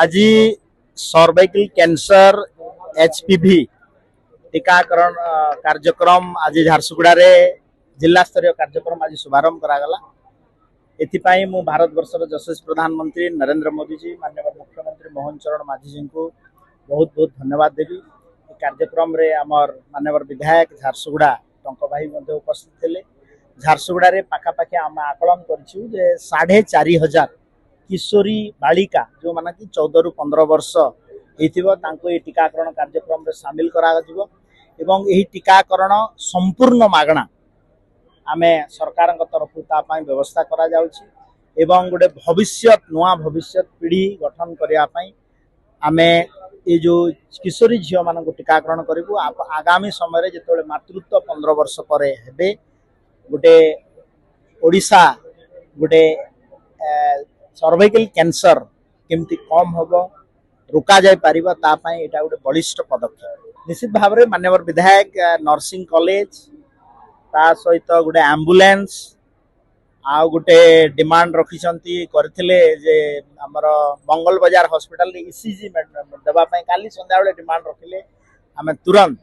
आज cervical cancer HPV टीकाकरण कार्यक्रम आज झारसुगुड़ा रे जिला स्तरीय कार्यक्रम आज शुभारंभ करागला। एथिपाई मु भारत वर्षर यशस्वी प्रधानमंत्री नरेंद्र मोदी जी माननीय मुख्यमंत्री मोहन चरण माझी जी को बहुत बहुत धन्यवाद देवी। कार्यक्रम रे आमर माननीय विधायक झारसुगुड़ा टंक भाई उपस्थित थे। झारसुगुड़ा रे पाखापाखि आम आकलन करूँ जे 4,500 किशोरी बालिका जो माना कि 14 ରୁ 15 वर्ष होती टीकाकरण कार्यक्रम रे सामिल करा एवं यही टीकाकरण संपूर्ण मागणा आमे सरकार तरफ व्यवस्था करा जाउछि एवं गोटे भविष्य नुआ भविष्य पीढ़ी गठन करने आमे ये जो किशोरी झील मान टीकाकरण करूँ। आगामी समय जो मातृत्व 15 वर्ष पर हेबे गोटे ओडिशा गोटे सर्वाइकल कैंसर केमती कम हम रोका जाय पारिबा तापाई एटा गोटे बलिष्ठ पदक्षेप। निश्चित भाव में माननीय विधायक नर्सिंग कॉलेज ता सहित गोटे एम्बुलेंस आ गोटे डिमांड रखिछंती करथिले जे हमर मंगल बाजार हॉस्पिटल ईसीजी देबा पई काली संध्या बेले डिमांड रखिले आमे तुरंत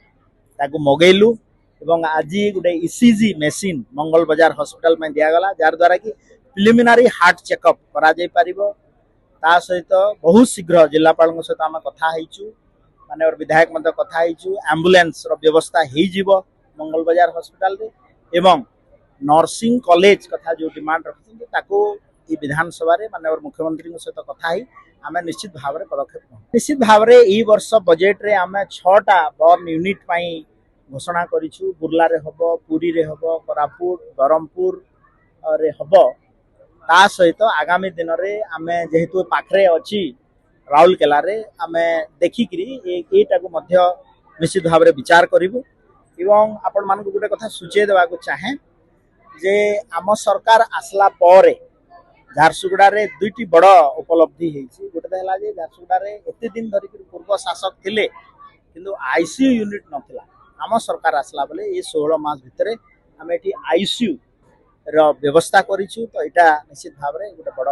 ताकू मगैलु एवं आज गोटे ईसीजी मशीन मंगल बाजार हॉस्पिटल में दिया गला जार द्वारा कि प्रिलिमिनारी हार्ट चेकअप करा जाय पारिबो। ता सहित बहुत शीघ्र जिलापाल सहित आम कथा माननीय विधायक मत कथा एम्बुलेंस व्यवस्था हो मंगल बाजार हॉस्पिटल रे एवं नर्सिंग कॉलेज कथा जो डिमांड रखिछन ताको ई विधानसभा रे माननीय मुख्यमंत्री सहित कथा आम निश्चित भाव में पदक्षेप निश्चित भाव में ई वर्ष बजेट रे आम 6टा बर्न यूनिट पाई घोषणा करिछु। बुर्ला रे हबो, पुरी रे हबो, कोरापुट बरहमपुर रे हबो। ता सहित आगामी दिन में आम जेहेतु पाखरे अच्छी राउरकेला रे आम देखिकी निश्चित भाव में विचार करूँ एवं आपण मान गोटे कथा सूचे देवा चाहे जे आम सरकार आसला पर झारसुगुड़ा रे दुईटी बड़ उपलब्धि गोटे है झारसुगुड़ा रे एते दिन धरिक पूर्व शासक थिले किंतु आईसीयू यूनिट नथिला। आम सरकार आसला बेले ये 16 मास भितर आम एटी आईसीयू व्यवस्था करिछु तो यहाँ निश्चित भाव में गोटे बड़